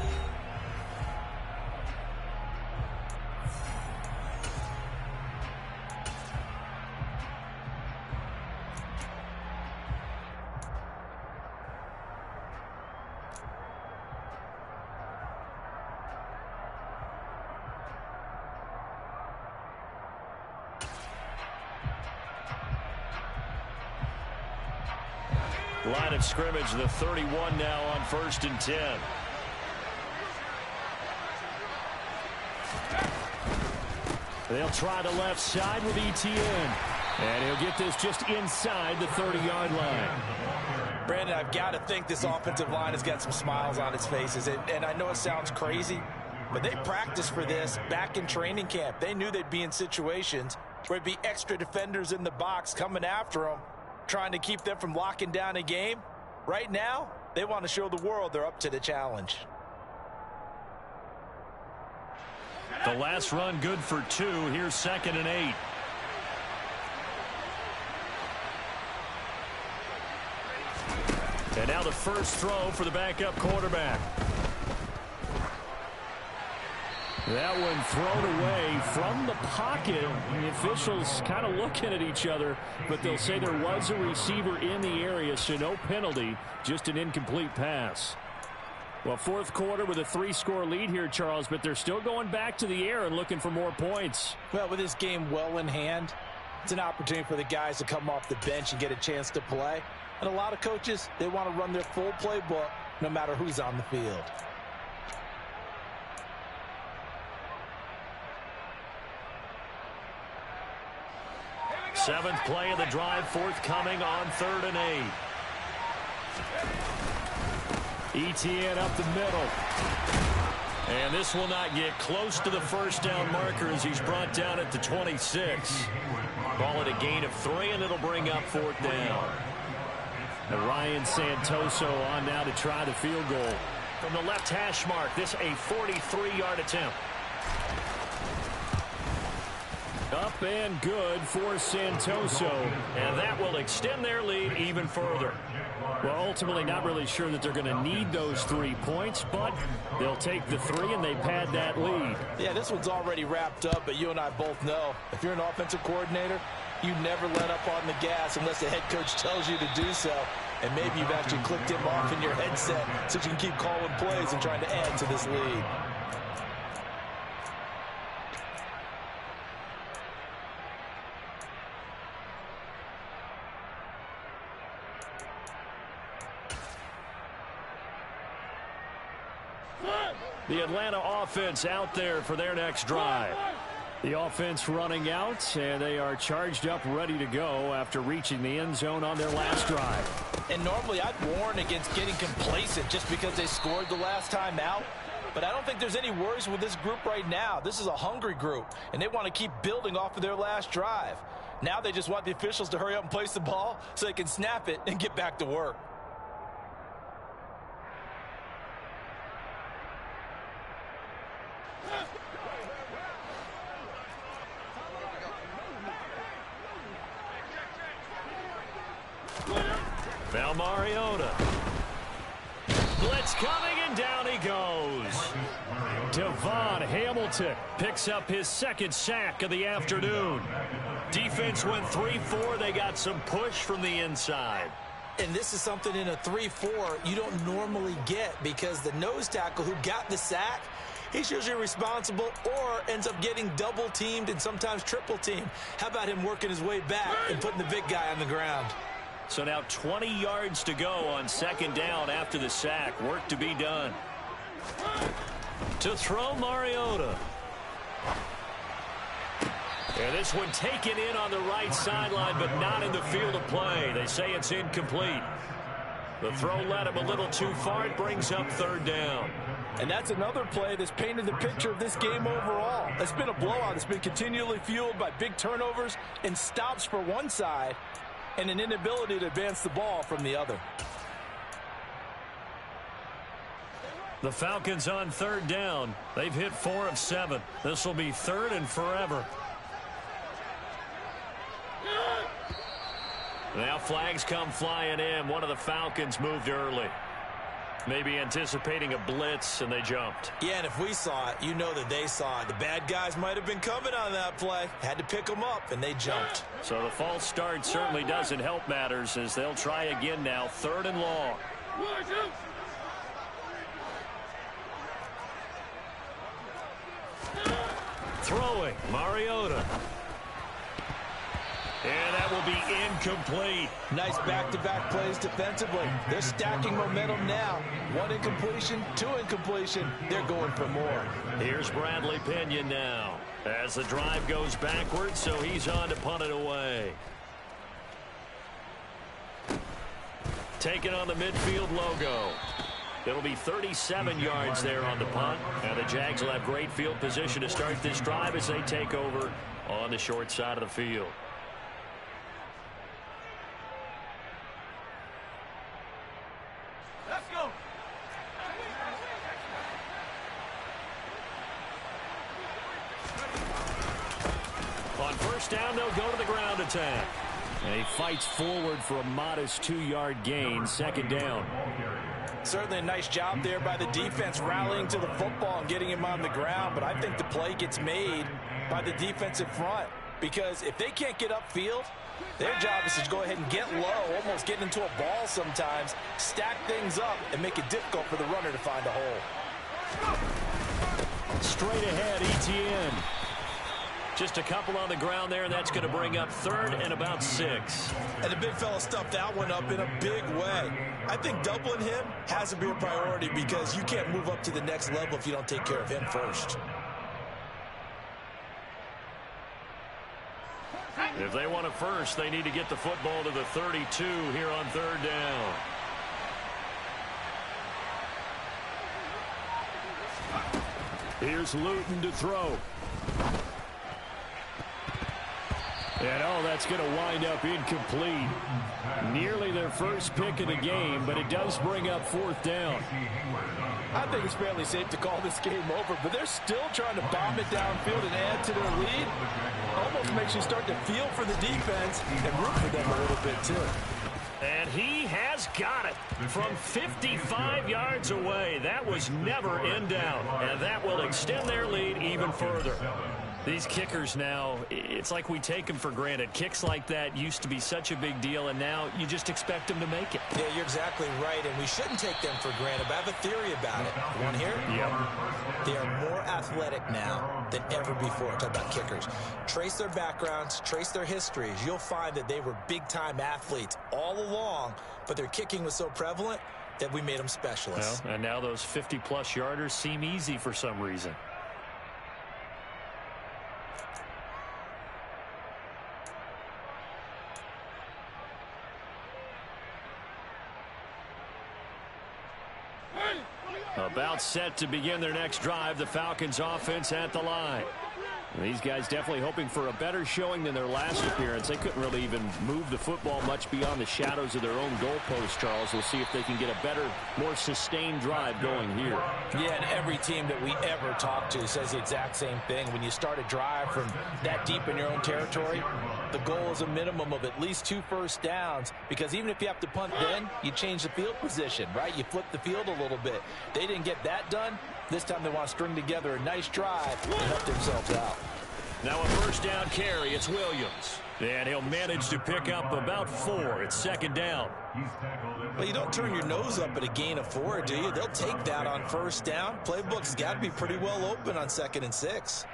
Line of scrimmage, the 31 now on 1st and 10. They'll try the left side with ETN. And he'll get this just inside the 30-yard line. Brandon, I've got to think this offensive line has got some smiles on its faces. And I know it sounds crazy, but they practiced for this back in training camp. They knew they'd be in situations where there'd be extra defenders in the box coming after them, trying to keep them from locking down a game. Right now, they want to show the world they're up to the challenge. The last run good for 2. Here's 2nd and 8. And now the first throw for the backup quarterback. That one thrown away from the pocket. The officials kind of looking at each other, but they'll say there was a receiver in the area, so no penalty, just an incomplete pass. Well, 4th quarter with a 3-score lead here, Charles, but they're still going back to the air and looking for more points. Well, with this game well in hand, it's an opportunity for the guys to come off the bench and get a chance to play. And a lot of coaches, they want to run their full playbook no matter who's on the field. Seventh play of the drive forthcoming on 3rd and 8. ETN up the middle. And this will not get close to the first down marker as he's brought down at the 26. Call it a gain of 3, and it'll bring up 4th down. And Ryan Santoso on now to try the field goal. From the left hash mark, this a 43-yard attempt. Up and good for Santoso, and that will extend their lead even further. Well, ultimately not really sure that they're going to need those 3 points, but they'll take the 3 and they pad that lead. Yeah, this one's already wrapped up, but you and I both know if you're an offensive coordinator, you never let up on the gas unless the head coach tells you to do so. And maybe you've actually clicked him off in your headset so you can keep calling plays and trying to add to this lead. The Atlanta offense out there for their next drive. The offense running out, and they are charged up, ready to go after reaching the end zone on their last drive. And normally I'd warn against getting complacent just because they scored the last time out. But I don't think there's any worries with this group right now. This is a hungry group, and they want to keep building off of their last drive. Now they just want the officials to hurry up and place the ball so they can snap it and get back to work. Now Mariota. Blitz coming, and down he goes. Devon Hamilton picks up his second sack of the afternoon. Defense went 3-4. They got some push from the inside. And this is something in a 3-4 you don't normally get, because the nose tackle who got the sack, he's usually responsible or ends up getting double teamed and sometimes triple teamed. How about him working his way back and putting the big guy on the ground? So now 20 yards to go on second down after the sack. Work to be done. To throw, Mariota. And this one taken in on the right sideline, but not in the field of play. They say it's incomplete. The throw led him a little too far. It brings up third down. And that's another play that's painted the picture of this game overall. It's been a blowout. It's been continually fueled by big turnovers and stops for one side and an inability to advance the ball from the other. The Falcons on third down. They've hit 4 of 7. This will be third and forever. Now flags come flying in. One of the Falcons moved early. Maybe anticipating a blitz, and they jumped. Yeah, and if we saw it, you know that they saw it. The bad guys might have been coming on that play. Had to pick them up, and they jumped. So the false start certainly doesn't help matters, as they'll try again now. Third and long. Throwing, Mariota. And that will be incomplete. Nice back-to-back plays defensively. They're stacking momentum now. 1 incompletion, 2 incompletion. They're going for more. Here's Bradley Pinion now as the drive goes backwards, so he's on to punt it away. Taking on the midfield logo. It'll be 37 yards there on the punt, and the Jags will have great field position to start this drive as they take over on the short side of the field. Let's go. On first down, they'll go to the ground attack. And he fights forward for a modest 2-yard gain. Second down. Certainly a nice job there by the defense rallying to the football and getting him on the ground. But I think the play gets made by the defensive front, because if they can't get upfield, their job is to go ahead and get low, almost get into a ball sometimes, stack things up, and make it difficult for the runner to find a hole. Straight ahead, Etienne. Just a couple on the ground there, and that's going to bring up third and about 6. And the big fella stuffed that one up in a big way. I think doubling him has to be a priority, because you can't move up to the next level if you don't take care of him first. If they want it first, they need to get the football to the 32 here on third down. Here's Luton to throw. And oh, that's going to wind up incomplete. Nearly their first pick of the game, but it does bring up fourth down. I think it's fairly safe to call this game over, but they're still trying to bomb it downfield and add to their lead. Almost makes you start to feel for the defense and root for them a little bit too. And he has got it from 55 yards away. That was never in doubt, and that will extend their lead even further. These kickers now, it's like we take them for granted. Kicks like that used to be such a big deal, and now you just expect them to make it. Yeah, you're exactly right, and we shouldn't take them for granted, but I have a theory about it. You want to hear it? Yep. They are more athletic now than ever before. Talk about kickers. Trace their backgrounds, trace their histories. You'll find that they were big-time athletes all along, but their kicking was so prevalent that we made them specialists. Well, and now those 50-plus yarders seem easy for some reason. About set to begin their next drive, the Falcons offense at the line. These guys definitely hoping for a better showing than their last appearance. They couldn't really even move the football much beyond the shadows of their own goalpost, Charles. We'll see if they can get a better, more sustained drive going here. Yeah, and every team that we ever talk to says the exact same thing. When you start a drive from that deep in your own territory, the goal is a minimum of at least 2 first downs, because even if you have to punt then, you change the field position, right? You flip the field a little bit. They didn't get that done. This time they want to string together a nice drive and help themselves out. Now a first down carry. It's Williams. And he'll manage to pick up about 4. It's second down. Well, you don't turn your nose up at a gain of 4, do you? They'll take that on first down. Playbook's got to be pretty well open on 2nd and 6.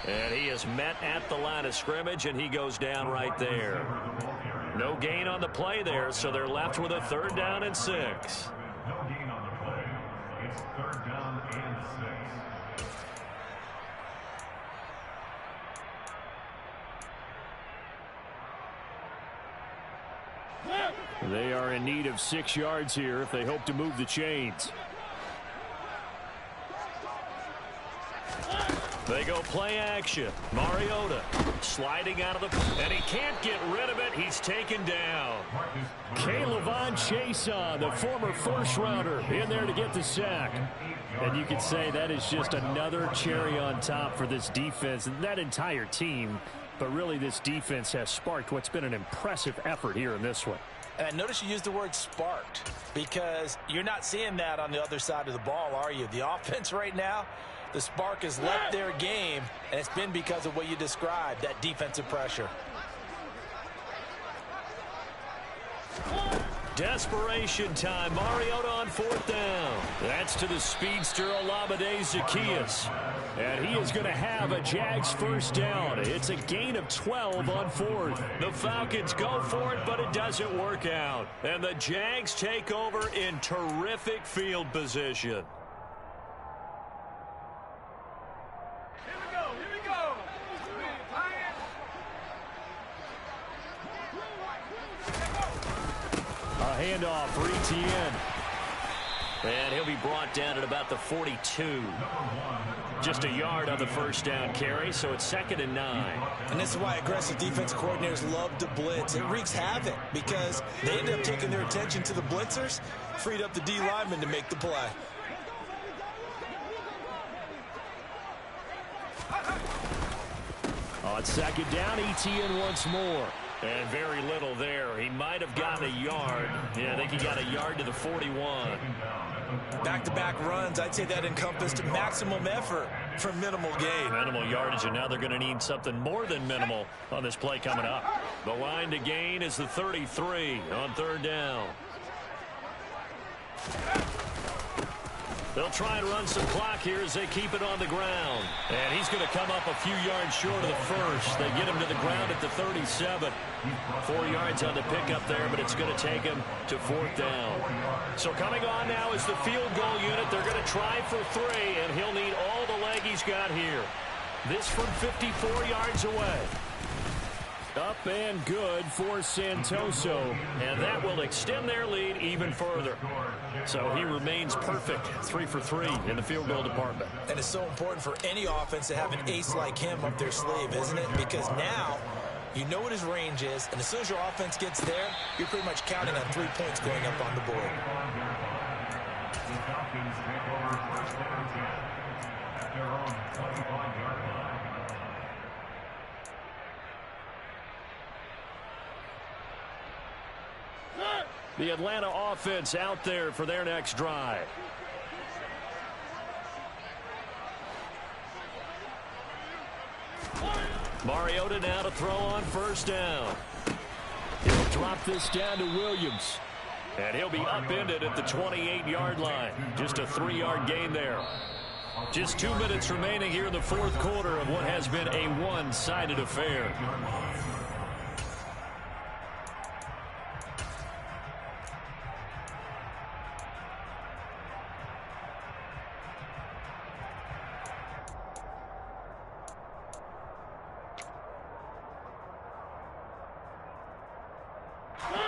And he is met at the line of scrimmage, and he goes down right there. No gain on the play there, so they're left with a 3rd down and 6. No gain on the play. It's 3rd down and 6. They are in need of 6 yards here if they hope to move the chains. They go play action. Mariota sliding out of the... And he can't get rid of it. He's taken down. K'Lavon Chaisson, the former first-rounder, in there to get the sack. And you could say that is just another cherry on top for this defense and that entire team. But really, this defense has sparked what's been an impressive effort here in this one. And notice you used the word sparked, because you're not seeing that on the other side of the ball, are you? The offense right now, the spark has left their game, and it's been because of what you described, that defensive pressure. Desperation time. Mariota on 4th down. That's to the speedster Olamide Zaccheaus. And he is going to have a Jags first down. It's a gain of 12 on 4th. The Falcons go for it, but it doesn't work out. And the Jags take over in terrific field position. A handoff for Etienne. And he'll be brought down at about the 42. Just a yard on the first down carry, so it's 2nd and 9. And this is why aggressive defense coordinators love to blitz. It wreaks havoc because they end up taking their attention to the blitzers, freed up the D lineman to make the play. On 2nd down, Etienne once more. And very little there. He might have gotten a yard. Yeah, I think he got a yard to the 41. Back-to-back runs, I'd say that encompassed maximum effort for minimal gain. Minimal yardage, and now they're going to need something more than minimal on this play coming up. The line to gain is the 33 on 3rd down. They'll try and run some clock here as they keep it on the ground. And he's going to come up a few yards short of the first. They get him to the ground at the 37. 4 yards on the pickup there, but it's going to take him to 4th down. So coming on now is the field goal unit. They're going to try for 3, and he'll need all the leg he's got here. This from 54 yards away. Up and good for Santoso, and that will extend their lead even further. So he remains perfect, 3 for 3 in the field goal department. And it's so important for any offense to have an ace like him up their sleeve, isn't it? Because now you know what his range is, and as soon as your offense gets there, you're pretty much counting on 3 points going up on the board. The Falcons take over first down and 10 at their own 25-yard line. The Atlanta offense out there for their next drive. Mariota now to throw on first down. He'll drop this down to Williams. And he'll be upended at the 28-yard line. Just a 3-yard gain there. Just 2 minutes remaining here in the 4th quarter of what has been a one-sided affair.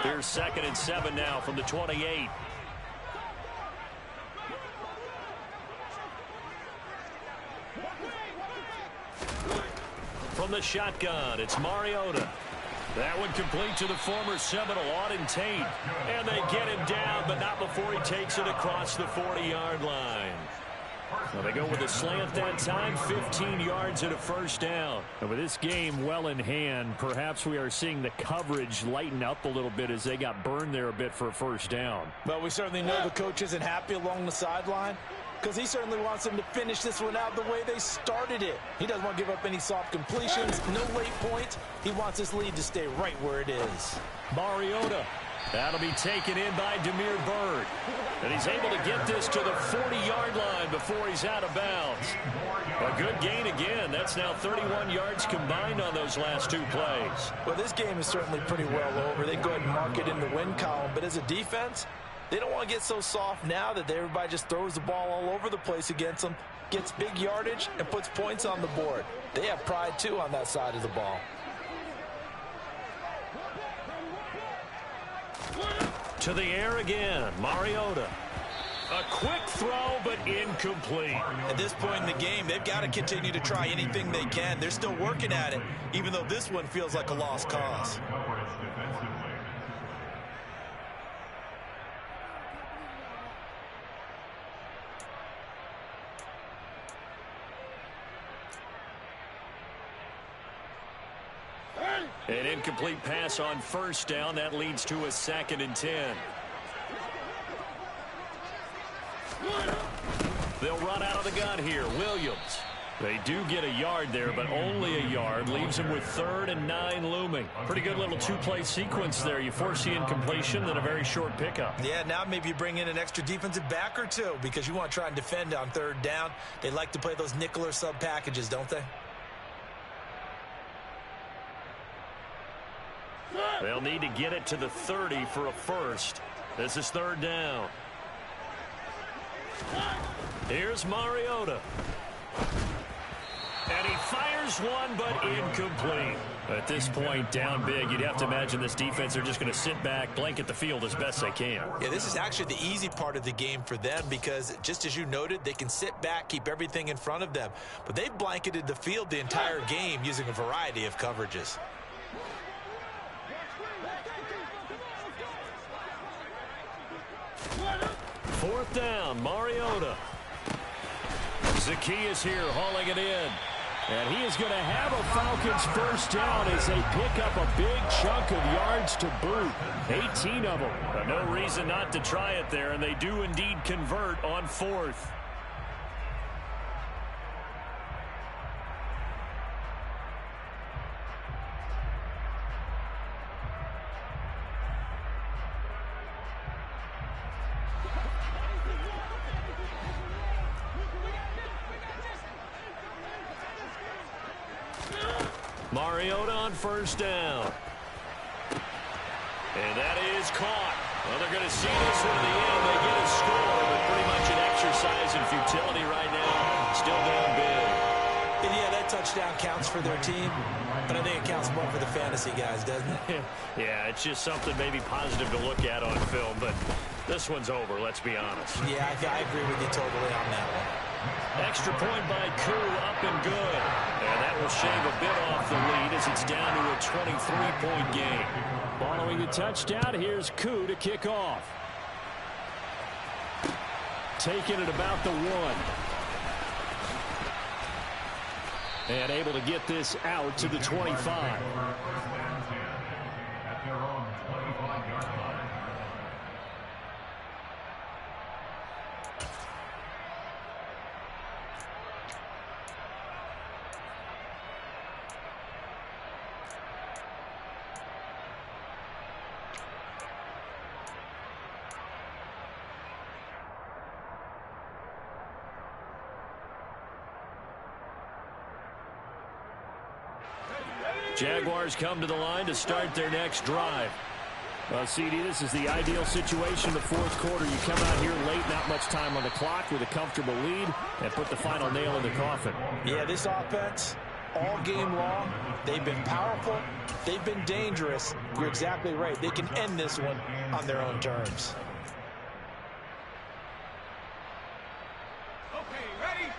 Here's 2nd and 7 now from the 28. From the shotgun, it's Mariota. That one complete to the former Seminole, Auden Tate. And they get him down, but not before he takes it across the 40-yard line. Well, they go with a slant that time, 15 yards and a first down. And with this game well in hand, perhaps we are seeing the coverage lighten up a little bit as they got burned there a bit for a first down. Well, we certainly know the coach isn't happy along the sideline because he certainly wants them to finish this one out the way they started it. He doesn't want to give up any soft completions, no late points. He wants his lead to stay right where it is. Mariota. That'll be taken in by Demir Bird. And he's able to get this to the 40-yard line before he's out of bounds. A good gain again. That's now 31 yards combined on those last 2 plays. Well, this game is certainly pretty well over. They go ahead and mark it in the win column. But as a defense, they don't want to get so soft now that everybody just throws the ball all over the place against them, gets big yardage, and puts points on the board. They have pride, too, on that side of the ball. To the air again, Mariota. A quick throw, but incomplete. At this point in the game, they've got to continue to try anything they can. They're still working at it, even though this one feels like a lost cause. An incomplete pass on first down. That leads to a 2nd and 10. They'll run out of the gun here. Williams. They do get a yard there, but only a yard. Leaves them with 3rd and 9 looming. Pretty good little 2-play sequence there. You force the incompletion, then a very short pickup. Yeah, now maybe you bring in an extra defensive back or 2 because you want to try and defend on 3rd down. They like to play those nickel or sub packages, don't they? They'll need to get it to the 30 for a first. This is 3rd down. Here's Mariota. And he fires one, but incomplete. At this point, down big, you'd have to imagine this defense are just going to sit back, blanket the field as best they can. Yeah, this is actually the easy part of the game for them because, just as you noted, they can sit back, keep everything in front of them. But they've blanketed the field the entire game using a variety of coverages. 4th down, Mariota. Zacchaeus here hauling it in. And he is going to have a Falcons first down as they pick up a big chunk of yards to boot. 18 of them. But no reason not to try it there, and they do indeed convert on 4th. Mariota on first down. And that is caught. Well, they're going to see this one to the end. They get a score, but pretty much an exercise in futility right now. Still down big. And yeah, that touchdown counts for their team, but I think it counts more for the fantasy guys, doesn't it? Yeah, it's just something maybe positive to look at on film, but this one's over, let's be honest. Yeah, I agree with you totally on that one. Extra point by Koo, up and good. And that will shave a bit off the lead as it's down to a 23-point game. Following the touchdown, here's Koo to kick off. Taking it about the 1. And able to get this out to the 25. Jaguars come to the line to start their next drive. Well, CD, this is the ideal situation in the 4th quarter. You come out here late, not much time on the clock with a comfortable lead, and put the final nail in the coffin. Yeah, this offense, all game long. They've been powerful. They've been dangerous. You're exactly right. They can end this one on their own terms. Okay, ready?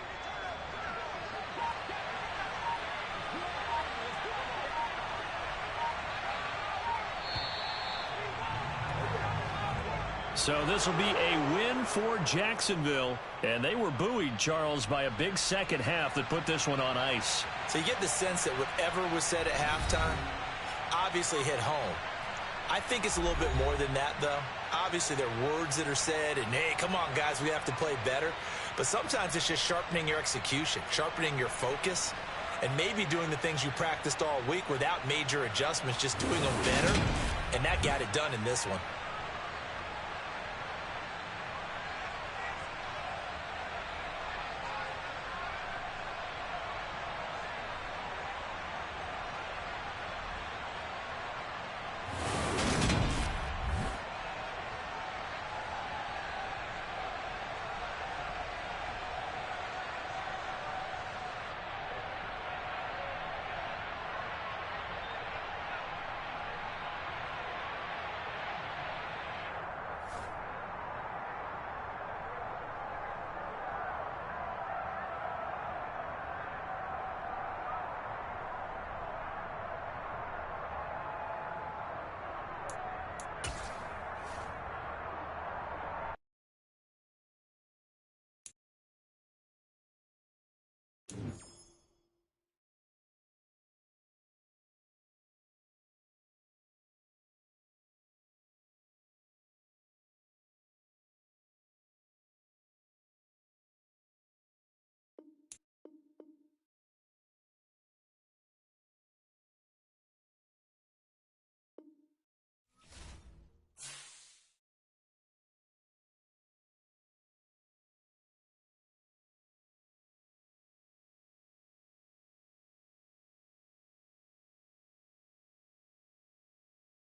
So this will be a win for Jacksonville. And they were buoyed, Charles, by a big second half that put this one on ice. So you get the sense that whatever was said at halftime obviously hit home. I think it's a little bit more than that, though. Obviously, there are words that are said, and, hey, come on, guys, we have to play better. But sometimes it's just sharpening your execution, sharpening your focus, and maybe doing the things you practiced all week without major adjustments, just doing them better. And that got it done in this one.